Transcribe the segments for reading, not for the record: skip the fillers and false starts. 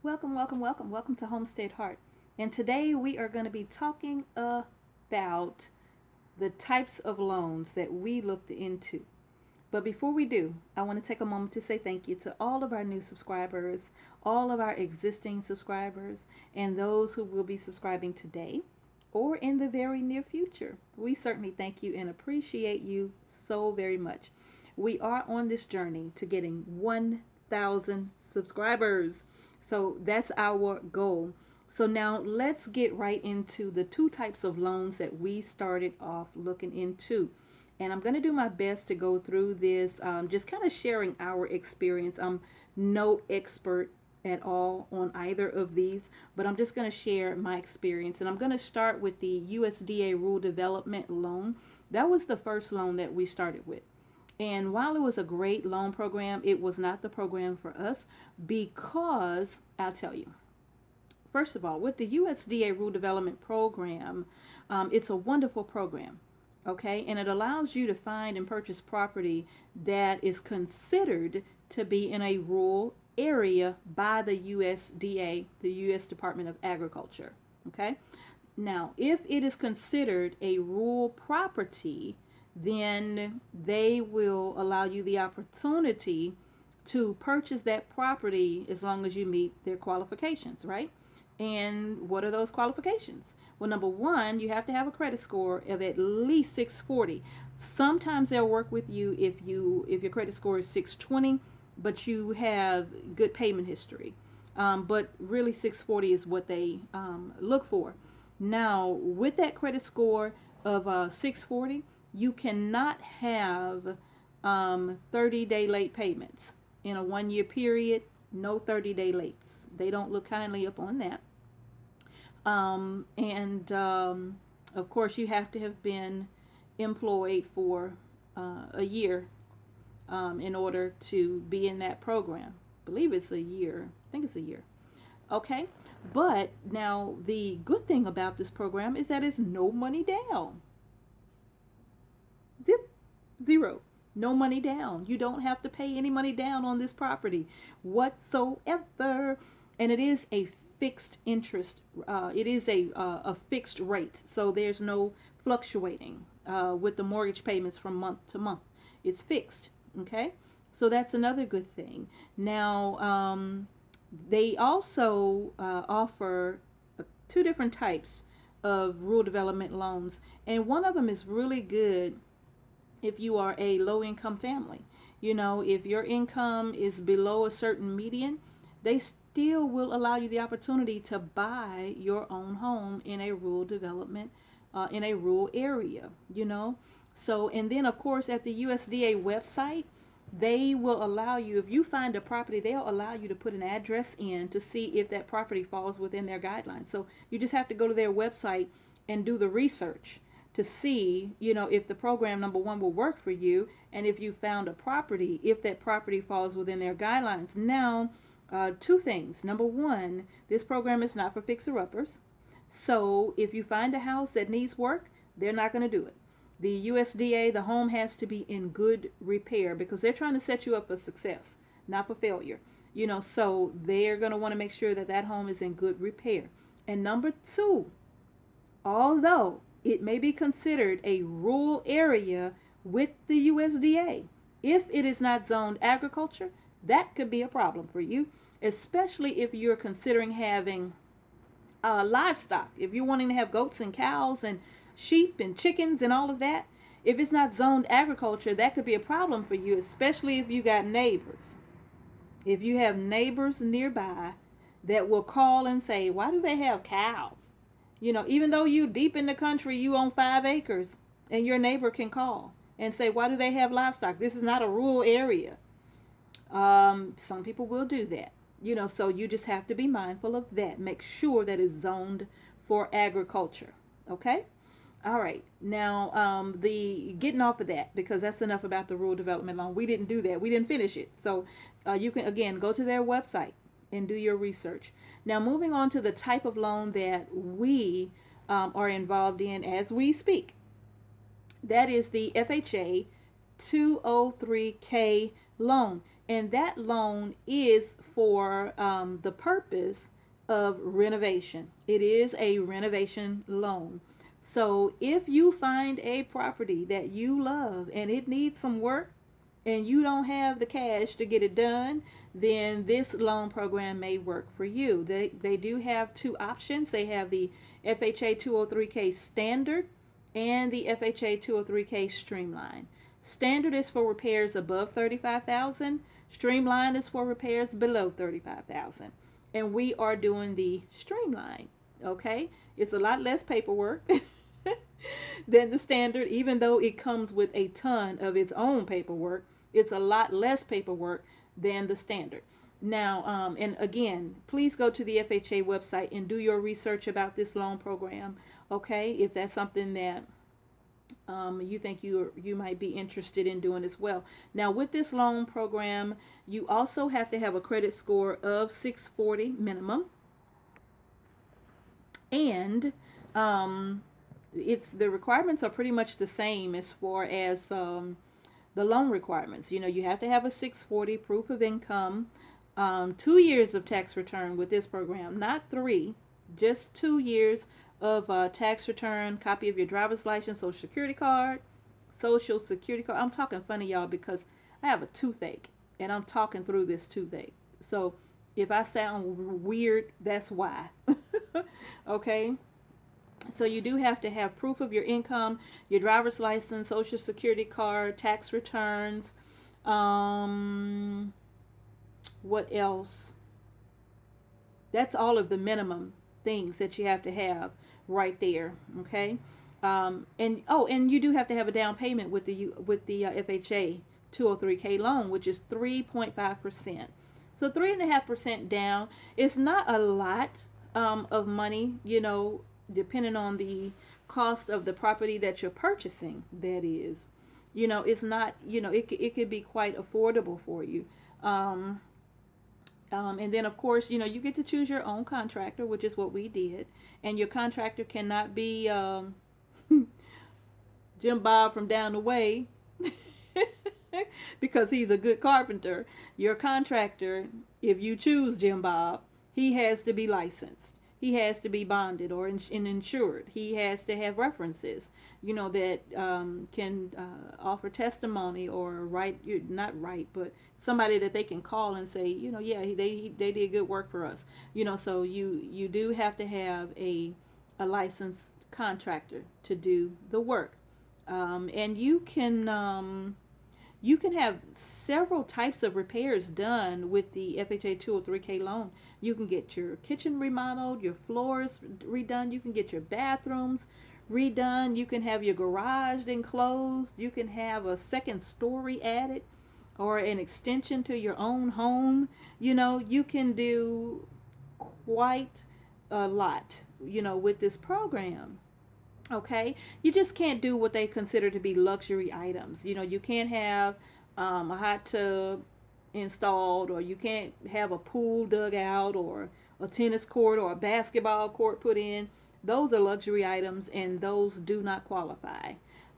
Welcome to Homestead Heart. And today we are going to be talking about the types of loans that we looked into. But before we do, I want to take a moment to say thank you to all of our new subscribers, all of our existing subscribers, and those who will be subscribing today or in the very near future. We certainly thank you and appreciate you so very much. We are on this journey to getting 1,000 subscribers. So that's our goal. So now let's get right into the two types of loans that we started off looking into. And I'm going to do my best to go through this, just kind of sharing our experience. I'm no expert at all on either of these, but I'm just going to share my experience. And I'm going to start with the USDA Rural Development Loan. That was the first loan that we started with. And while it was a great loan program, it was not the program for us because I'll tell you. First of all, with the USDA Rural Development Program, it's a wonderful program, okay? And it allows you to find and purchase property that is considered to be in a rural area by the USDA, the U.S. Department of Agriculture, okay? Now, if it is considered a rural property, then they will allow you the opportunity to purchase that property as long as you meet their qualifications, right? And what are those qualifications? Well, number one, you have to have a credit score of at least 640. Sometimes they'll work with you if your credit score is 620, but you have good payment history. But really, 640 is what they look for. Now, with that credit score of 640, you cannot have 30-day late payments in a 1 year period. No 30-day lates. They don't look kindly upon that. And of course, you have to have been employed for a year in order to be in that program. I believe it's a year. I think it's a year. Okay. But now the good thing about this program is that it's no money down. Zip, zero. No money down. You don't have to pay any money down on this property whatsoever. And it is a fixed interest. It is a fixed rate. So there's no fluctuating with the mortgage payments from month to month. It's fixed. Okay. So that's another good thing. Now, they also offer two different types of rural development loans. And one of them is really good if you are a low income family. You know, if your income is below a certain median, they still will allow you the opportunity to buy your own home in a rural development, in a rural area, you know. So, and then of course at the USDA website, they will allow you, if you find a property, they'll allow you to put an address in to see if that property falls within their guidelines. So you just have to go to their website and do the research to see, you know, if the program, number one, will work for you, and if you found a property, if that property falls within their guidelines. Now, two things. Number one, this program is not for fixer-uppers. So if you find a house that needs work, they're not going to do it. The USDA, the home has to be in good repair because they're trying to set you up for success, not for failure. You know, so they're going to want to make sure that that home is in good repair. And number two, although it may be considered a rural area with the USDA, if it is not zoned agriculture, that could be a problem for you, especially if you're considering having livestock. If you're wanting to have goats and cows and sheep and chickens and all of that, if it's not zoned agriculture, that could be a problem for you, especially if you got neighbors. If you have neighbors nearby that will call and say, why do they have cows? You know, even though you deep in the country, you own 5 acres, and your neighbor can call and say, why do they have livestock? This is not a rural area. Some people will do that. You know, so you just have to be mindful of that. Make sure that it's zoned for agriculture. Okay? All right. Now, the getting off of that, because that's enough about the rural development loan. We didn't do that. We didn't finish it. So you can, again, go to their website and do your research. Now, moving on to the type of loan that we are involved in as we speak. That is the FHA 203K loan. and that loan is for the purpose of renovation. It is a renovation loan. So if you find a property that you love and it needs some work and you don't have the cash to get it done, then this loan program may work for you. They do have two options. They have the FHA 203K standard and the FHA 203K streamline. Standard is for repairs above 35,000. Streamline is for repairs below 35,000. And we are doing the streamline. Okay? It's a lot less paperwork than the standard, even though it comes with a ton of its own paperwork. It's a lot less paperwork than the standard. Now, and again, please go to the FHA website and do your research about this loan program. Okay, if that's something that you think you might be interested in doing as well. Now, with this loan program, you also have to have a credit score of 640 minimum, and it's the requirements are pretty much the same as far as the loan requirements. You know, you have to have a 640 proof of income, 2 years of tax return with this program, not 3, just 2 years of tax return, copy of your driver's license, social security card. I'm talking funny, y'all, because I have a toothache and I'm talking through this toothache. So if I sound weird, that's why. Okay. So you do have to have proof of your income, your driver's license, social security card, tax returns. What else? That's all of the minimum things that you have to have right there. Okay. And you do have to have a down payment with the FHA 203K loan, which is 3.5%. So 3.5% down is not a lot of money, you know, depending on the cost of the property that you're purchasing. That is, you know, it's not, you know, it could be quite affordable for you. And then, of course, you know, you get to choose your own contractor, which is what we did. And your contractor cannot be Jim Bob from down the way because he's a good carpenter. Your contractor, if you choose Jim Bob, he has to be licensed. He has to be bonded or insured. He has to have references, you know, that can offer testimony or not write, but somebody that they can call and say, you know, yeah, they did good work for us. You know, so you do have to have a licensed contractor to do the work. And you can have several types of repairs done with the FHA 203K loan. You can get your kitchen remodeled, your floors redone, you can get your bathrooms redone, you can have your garage enclosed, you can have a second story added or an extension to your own home. You know, you can do quite a lot, you know, with this program. Okay, you just can't do what they consider to be luxury items. You know, you can't have a hot tub installed, or you can't have a pool dug out, or a tennis court or a basketball court put in. Those are luxury items, and those do not qualify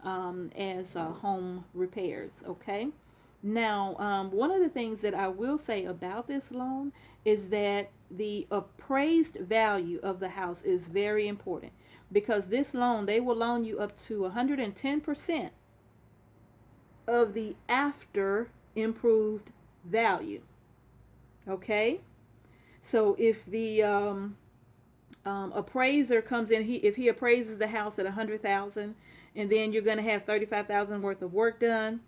as home repairs. Okay. Now, one of the things that I will say about this loan is that the appraised value of the house is very important, because this loan, they will loan you up to 110% of the after improved value. Okay, so if the appraiser comes in, if he appraises the house at 100,000, and then you're going to have 35,000 worth of work done,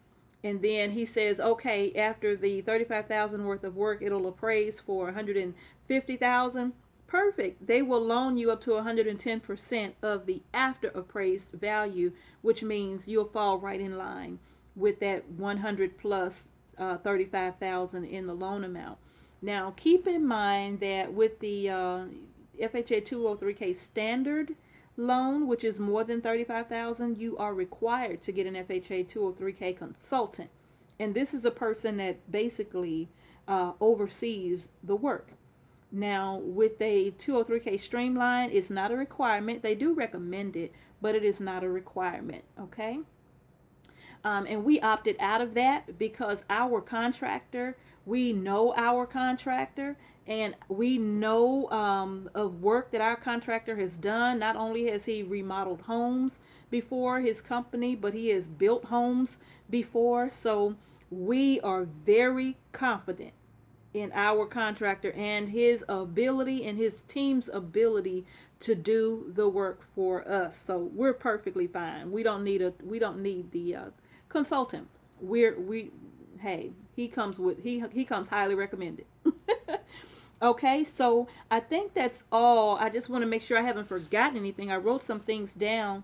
and then he says, okay, after the 35,000 worth of work, it'll appraise for 150,000. Perfect. They will loan you up to 110% of the after appraised value, which means you'll fall right in line with that 100 plus 35,000 in the loan amount. Now, keep in mind that with the FHA 203K standard loan, which is more than 35,000, you are required to get an FHA 203K consultant, and this is a person that basically oversees the work. Now, with a 203K streamline, it's not a requirement. They do recommend it, but it is not a requirement. Okay. And we opted out of that because our contractor We know our contractor, and we know of work that our contractor has done. Not only has he remodeled homes before his company, but he has built homes before. So we are very confident in our contractor and his ability and his team's ability to do the work for us. So we're perfectly fine. We don't need the consultant. We hey, he comes highly recommended. Okay, so I think that's all. I just want to make sure I haven't forgotten anything. I wrote some things down.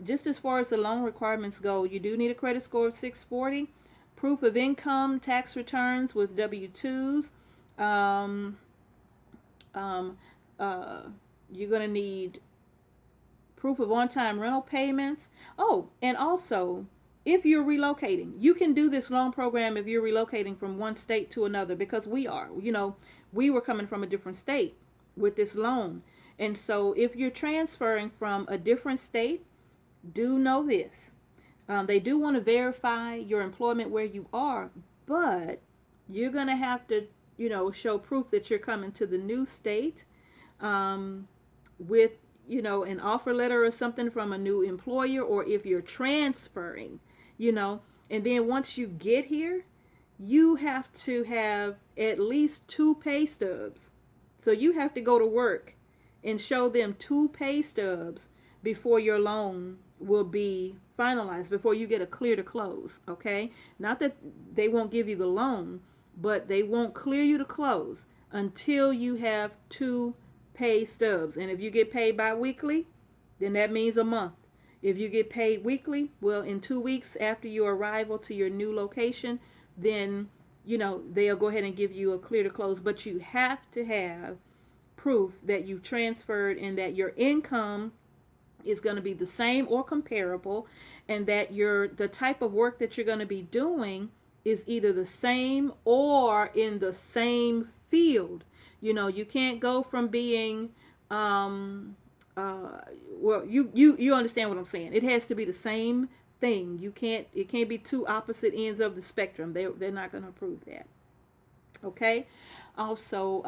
Just as far as the loan requirements go, you do need a credit score of 640, proof of income, tax returns with W-2s. Um, um, uh, you're going to need proof of on-time rental payments. Oh, and also, if you're relocating, you can do this loan program if you're relocating from one state to another, because we are. We were coming from a different state with this loan. And so if you're transferring from a different state, do know this. They do want to verify your employment where you are, but you're going to have to, show proof that you're coming to the new state with, an offer letter or something from a new employer, or if you're transferring, and then once you get here, you have to have at least 2 pay stubs. So you have to go to work and show them 2 pay stubs before your loan will be finalized, before you get a clear to close. Okay, not that they won't give you the loan, but they won't clear you to close until you have 2 pay stubs. And if you get paid bi-weekly, then that means a month. If you get paid weekly, well, in 2 weeks after your arrival to your new location, then they'll go ahead and give you a clear to close. But you have to have proof that you transferred and that your income is going to be the same or comparable, and that the type of work that you're going to be doing is either the same or in the same field. You can't go from being well, you understand what I'm saying. It has to be the same thing. It can't be 2 opposite ends of the spectrum. They're not going to approve that. Okay. Also,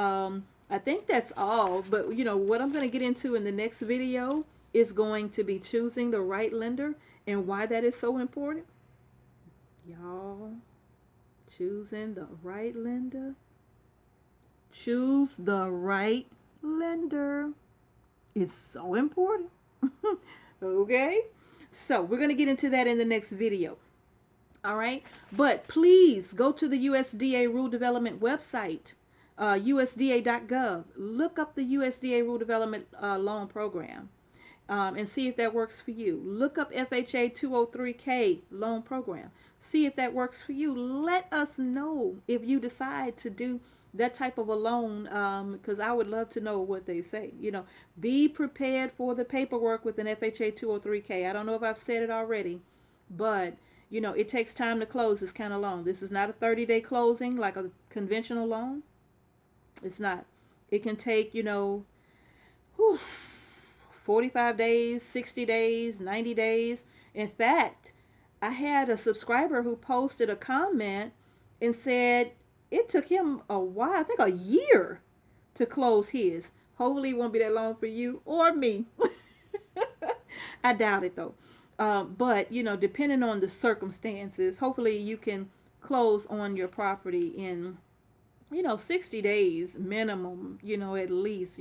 I think that's all, but what I'm going to get into in the next video is going to be choosing the right lender and why that is so important. Y'all, choosing the right lender. Choose the right lender. It's so important. Okay? So we're going to get into that in the next video. All right? But please go to the USDA Rural Development website, USDA.gov. Look up the USDA Rural Development Loan Program and see if that works for you. Look up FHA 203K Loan Program. See if that works for you. Let us know if you decide to do that type of a loan, because I would love to know what they say. Be prepared for the paperwork with an FHA 203K. I don't know if I've said it already, but it takes time to close. It's kind of long. This is not a 30-day closing like a conventional loan. It's not. It can take 45 days, 60 days, 90 days. In fact, I had a subscriber who posted a comment and said it took him a while, I think a year, to close his. Hopefully it won't be that long for you or me. I doubt it though. But, depending on the circumstances, hopefully you can close on your property in, 60 days minimum, at least,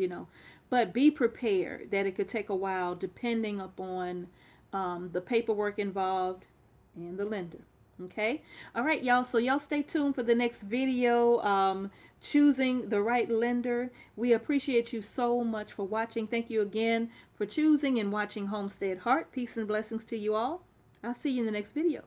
But be prepared that it could take a while depending upon the paperwork involved and the lender. Okay. All right, y'all. So y'all stay tuned for the next video, choosing the right lender. We appreciate you so much for watching. Thank you again for choosing and watching Homestead Heart. Peace and blessings to you all. I'll see you in the next video.